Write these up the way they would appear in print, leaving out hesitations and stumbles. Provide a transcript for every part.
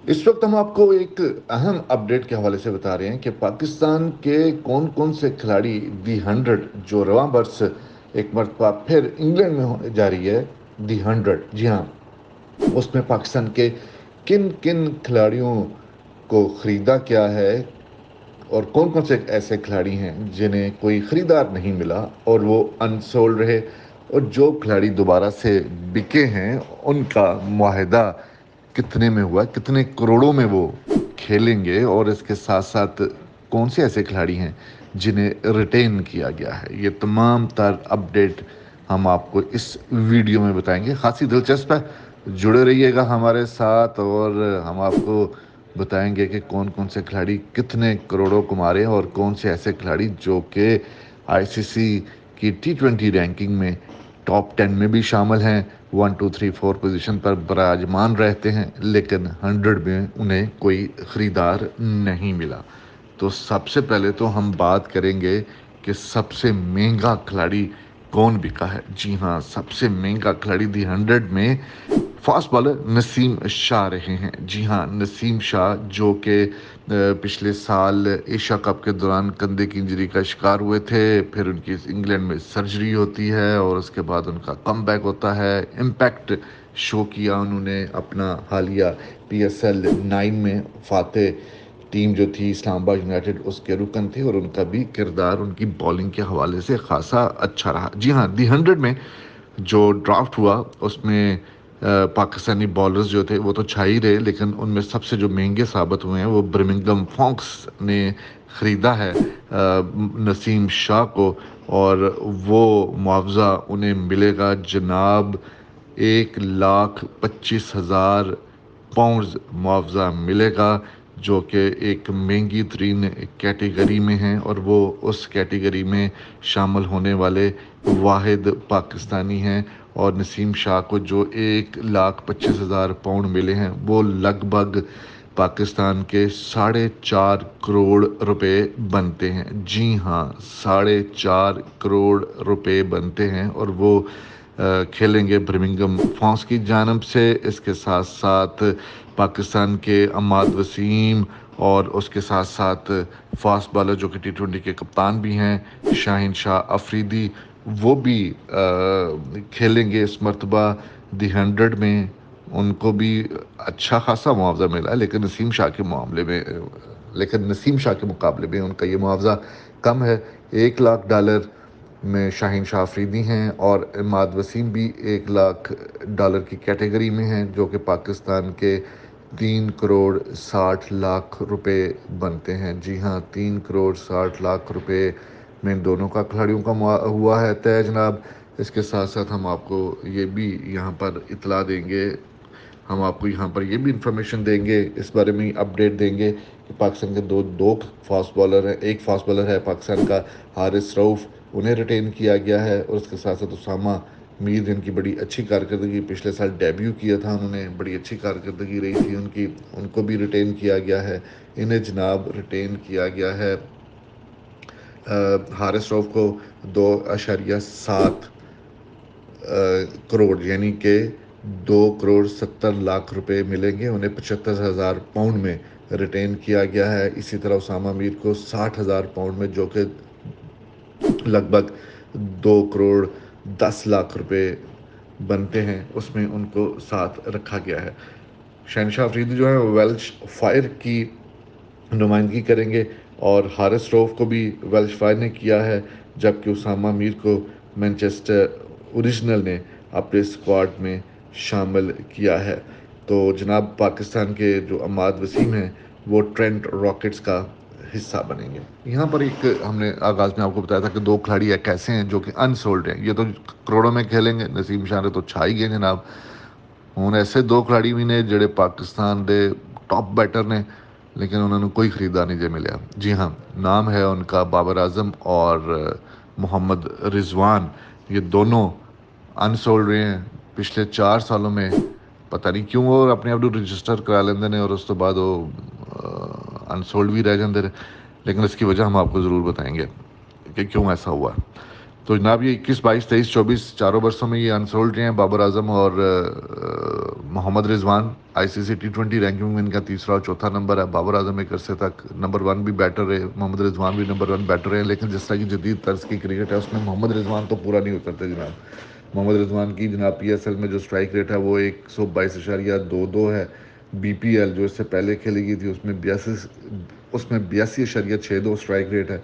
इस वक्त हम आपको एक अहम अपडेट के हवाले से बता रहे हैं कि पाकिस्तान के कौन कौन से खिलाड़ी दी 100 जो रवां बरस एक मरतबा फिर इंग्लैंड में होने जा रही है। दी 100, जी हाँ, उसमें पाकिस्तान के किन किन खिलाड़ियों को ख़रीदा क्या है और कौन कौन से ऐसे खिलाड़ी हैं जिन्हें कोई ख़रीदार नहीं मिला और वो अनसोल्ड रहे, और जो खिलाड़ी दोबारा से बिके हैं उनका मुआहदा कितने में हुआ, कितने करोड़ों में वो खेलेंगे, और इसके साथ साथ कौन से ऐसे खिलाड़ी हैं जिन्हें रिटेन किया गया है। ये तमाम तर अपडेट हम आपको इस वीडियो में बताएंगे। खासी दिलचस्प है, जुड़े रहिएगा हमारे साथ और हम आपको बताएंगे कि कौन कौन से खिलाड़ी कितने करोड़ों कमा रहे हैं और कौन से ऐसे खिलाड़ी जो कि आईसीसी की T20 रैंकिंग में टॉप 10 में भी शामिल हैं, 1 2 3 4 पोजीशन पर विराजमान रहते हैं, लेकिन 100 में उन्हें कोई ख़रीदार नहीं मिला। तो सबसे पहले तो हम बात करेंगे कि सबसे महंगा खिलाड़ी कौन बिका है। जी हाँ, सबसे महंगा खिलाड़ी दी 100 में फास्ट बॉलर नसीम शाह रहे हैं। जी हाँ, नसीम शाह जो कि पिछले साल एशिया कप के दौरान कंधे की इंजरी का शिकार हुए थे, फिर उनकी इंग्लैंड में सर्जरी होती है और उसके बाद उनका कमबैक होता है। इम्पैक्ट शो किया उन्होंने अपना हालिया PSL 9 में। फातेह टीम जो थी इस्लामाबाद यूनाइटेड उसके रुकन थे और उनका भी किरदार उनकी बॉलिंग के हवाले से खासा अच्छा रहा। जी हाँ, दी 100 में जो ड्राफ्ट हुआ उसमें पाकिस्तानी बॉलर्स जो थे वो तो छा ही रहे, लेकिन उनमें सबसे जो महंगे साबित हुए हैं वो बर्मिंघम फॉक्स ने ख़रीदा है नसीम शाह को, और वो मुआवजा उन्हें मिलेगा जनाब 1,25,000 पाउंड्स मुआवजा मिलेगा, जो कि एक महंगी तरीन कैटेगरी में है और वो उस कैटेगरी में शामिल होने वाले वाहिद पाकिस्तानी हैं। और नसीम शाह को जो 1,25,000 पाउंड मिले हैं वो लगभग पाकिस्तान के 4.5 करोड़ रुपए बनते हैं। जी हाँ, 4.5 करोड़ रुपए बनते हैं और वो खेलेंगे बर्मिंघम फॉक्स की जानब से। इसके साथ साथ पाकिस्तान के अम्माद वसीम और उसके साथ साथ फास्ट बॉलर जो कि T20 के कप्तान भी हैं शाहीन शाह अफरीदी, वो भी खेलेंगे इस मरतबा दी 100 में। उनको भी अच्छा खासा मुआवजा मिला है, लेकिन नसीम शाह के मुकाबले में उनका ये मुआवजा कम है। $1,00,000 में शाहीन शाह अफरीदी हैं और इमाद वसीम भी $1,00,000 की कैटेगरी में हैं, जो कि पाकिस्तान के 3,60,00,000 रुपए बनते हैं। जी हाँ, 3,60,00,000 रुपए में इन दोनों का खिलाड़ियों का हुआ है तय जनाब। इसके साथ साथ हम आपको ये भी यहाँ पर इतला देंगे, हम आपको यहाँ पर ये भी इंफॉर्मेशन देंगे, इस बारे में अपडेट देंगे कि पाकिस्तान के दो दो फास्ट बॉलर हैं। एक फास्ट बॉलर है पाकिस्तान का हारिस रऊफ़, उन्हें रिटेन किया गया है, और उसके साथ साथ उसामा मीर जिनकी बड़ी अच्छी कारकर्दगी, पिछले साल डेब्यू किया था उन्होंने, बड़ी अच्छी कारकर्दगी रही थी उनकी, उनको भी रिटेन किया गया है। इन्हें जनाब रिटेन किया गया है हारिस रऊफ़ को 2.7 करोड़ यानी कि 2,70,00,000 रुपए मिलेंगे उन्हें। 75,000 पाउंड में रिटेन किया गया है। इसी तरह उसामा मीर को 60,000 पाउंड में, जो कि लगभग 2,10,00,000 रुपए बनते हैं, उसमें उनको साथ रखा गया है। शहनशाह अफरीदी जो है वेल्श फायर की नुमाइंदगी करेंगे और हारिस रऊफ़ को भी वेल्श फायर ने किया है, जबकि उसामा मीर को मैनचेस्टर ओरिजिनल ने अपने स्क्वाड में शामिल किया है। तो जनाब पाकिस्तान के जो अम्माद वसीम हैं वो ट्रेंट रॉकेट्स का हिस्सा बनेंगे। यहाँ पर एक हमने आगाज़ में आपको बताया था कि दो खिलाड़ी एक ऐसे हैं जो कि अनसोल्ड हैं, ये तो करोड़ों में खेलेंगे। नसीम शाह ने तो छा ही गए जनाब। ਹੁਣ ऐसे दो खिलाड़ी भी ने ਜਿਹੜੇ पाकिस्तान के टॉप बैटर ने, लेकिन उन्होंने कोई ख़रीदा नहीं जे मिले। जी हाँ, नाम है उनका बाबर आजम और मोहम्मद रिजवान। ये दोनों अनसोल्ड रहे हैं पिछले 4 सालों में। पता नहीं क्यों वो अपने आप को रजिस्टर करा लेंदे ने और उस तो बाद वो अनसोल्ड भी रह जाते हैं, लेकिन इसकी वजह हम आपको ज़रूर बताएंगे कि क्यों ऐसा हुआ। تو جناب یہ 21 22 23 24 چاروں برسوں میں یہ انسولڈ رہے ہیں بابر اعظم اور محمد رضوان. آئی سی سی T20 رینکنگ میں ان کا تیسرا اور چوتھا نمبر ہے. بابر اعظم ایک عرصے تک نمبر 1 بھی بیٹر رہے, محمد رضوان بھی نمبر 1 بیٹر رہے, لیکن جس طرح کی جدید طرز کی کرکٹ ہے اس میں محمد رضوان تو پورا نہیں اترتے جناب. محمد رضوان کی جناب PSL میں جو اسٹرائک ریٹ ہے وہ 122.22 ہے. BPL جو اس سے پہلے کھیلی گئی تھی اس میں 82.62 اسٹرائک ریٹ ہے.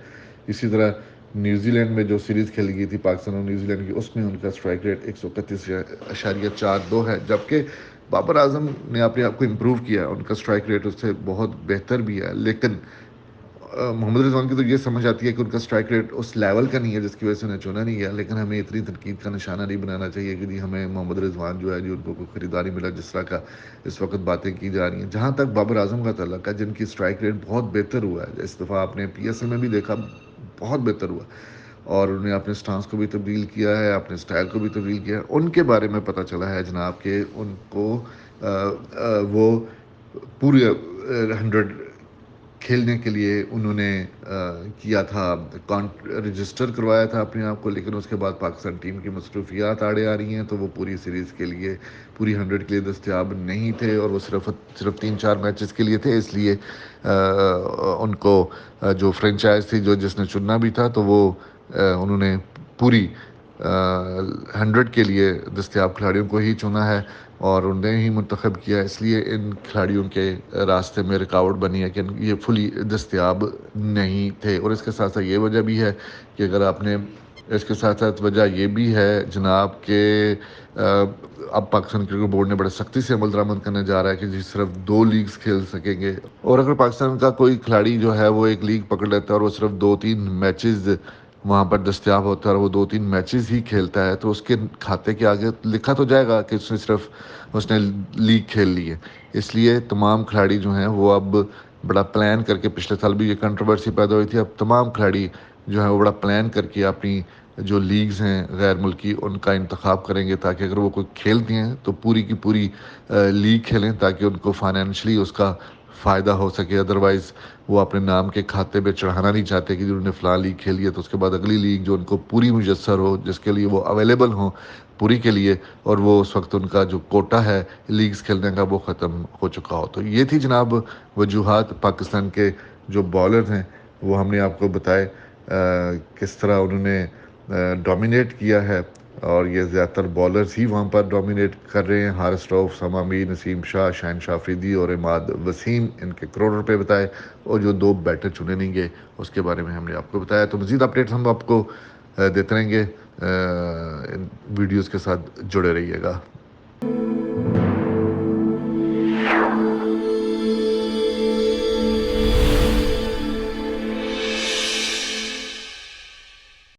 اسی طرح نیوزی لینڈ میں جو سیریز کھیلی گئی تھی پاکستان اور نیوزی لینڈ کی, اس میں ان کا اسٹرائک ریٹ 131.42 ہے. جبکہ بابر اعظم نے اپنے آپ کو امپروو کیا, ان کا اسٹرائک ریٹ اس سے بہت بہتر بھی ہے. لیکن محمد رضوان کی تو یہ سمجھ آتی ہے کہ ان کا اسٹرائک ریٹ اس لیول کا نہیں ہے جس کی وجہ سے انہیں چنا نہیں گیا. لیکن ہمیں اتنی تنقید کا نشانہ نہیں بنانا چاہیے کہ جی ہمیں محمد رضوان جو ہے جی ان کو کوئی خریداری ملا, جس طرح کا اس وقت باتیں کی جا رہی ہیں. جہاں تک بابر اعظم کا تعلق ہے, جن کی اسٹرائک ریٹ بہت بہتر ہوا ہے, اس دفعہ آپ نے PSL میں بھی دیکھا بہت بہتر ہوا, اور انہوں نے اپنے سٹانس کو بھی تبدیل کیا ہے, اپنے سٹائل کو بھی تبدیل کیا ہے. ان کے بارے میں پتہ چلا ہے جناب کہ ان کو وہ پورے 100 کھیلنے کے لیے انہوں نے کیا تھا, رجسٹر کروایا تھا اپنے آپ کو. لیکن اس کے بعد پاکستان ٹیم کی مصروفیات آڑے آ رہی ہیں, تو وہ پوری سیریز کے لیے پوری 100 کے لیے دستیاب نہیں تھے, اور وہ صرف 3-4 میچز کے لیے تھے. اس لیے ان کو جو فرینچائز تھی جس نے چننا بھی تھا, تو وہ انہوں نے پوری 100 کے لیے دستیاب کھلاڑیوں کو ہی چنا ہے اور انہیں ہی منتخب کیا. اس لیے ان کھلاڑیوں کے راستے میں رکاوٹ بنی ہے کہ یہ فلی دستیاب نہیں تھے. اور اس کے ساتھ ساتھ یہ وجہ بھی ہے کہ اگر آپ نے اس کے ساتھ ساتھ وجہ یہ بھی ہے جناب کہ اب پاکستان کرکٹ بورڈ نے بڑے سختی سے عمل درآمد کرنے جا رہا ہے کہ جی صرف 2 لیگز کھیل سکیں گے. اور اگر پاکستان کا کوئی کھلاڑی جو ہے وہ ایک لیگ پکڑ لیتا ہے اور وہ صرف 2-3 میچز وہاں پر دستیاب ہوتا ہے اور وہ 2-3 میچز ہی کھیلتا ہے, تو اس کے کھاتے کے آگے لکھا تو جائے گا کہ اس نے لیگ کھیل لی ہے. اس لیے تمام کھلاڑی جو ہیں وہ اب بڑا پلان کر کے, پچھلے سال بھی یہ کنٹروورسی پیدا ہوئی تھی, اب تمام کھلاڑی جو ہیں وہ بڑا پلان کر کے اپنی جو لیگز ہیں غیر ملکی ان کا انتخاب کریں گے, تاکہ اگر وہ کوئی کھیلتی ہیں تو پوری کی پوری لیگ کھیلیں, تاکہ ان کو فائنینشلی اس کا فائدہ ہو سکے. ادروائز وہ اپنے نام کے کھاتے پہ چڑھانا نہیں چاہتے کہ انہوں نے فلاں لیگ کھیلی ہے تو اس کے بعد اگلی لیگ جو ان کو پوری میسر ہو, جس کے لیے وہ اویلیبل ہوں پوری کے لیے, اور وہ اس وقت ان کا جو کوٹا ہے لیگز کھیلنے کا وہ ختم ہو چکا ہو. تو یہ تھی جناب وجوہات پاکستان کے جو بالر ہیں, وہ ہم نے آپ کو بتائے کس طرح انہوں نے ڈومینیٹ کیا ہے. اور یہ زیادہ تر بالرز ہی وہاں پر ڈومینیٹ کر رہے ہیں. حارث رؤف, سما میر, نسیم شاہ, شہنشاہ افریدی اور عماد وسیم, ان کے کروڑ روپے بتائے, اور جو 2 بیٹر چنے نہیں گئے اس کے بارے میں ہم نے آپ کو بتایا. تو مزید اپڈیٹس ہم آپ کو دیتے رہیں گے, ان ویڈیوز کے ساتھ جڑے رہیے گا.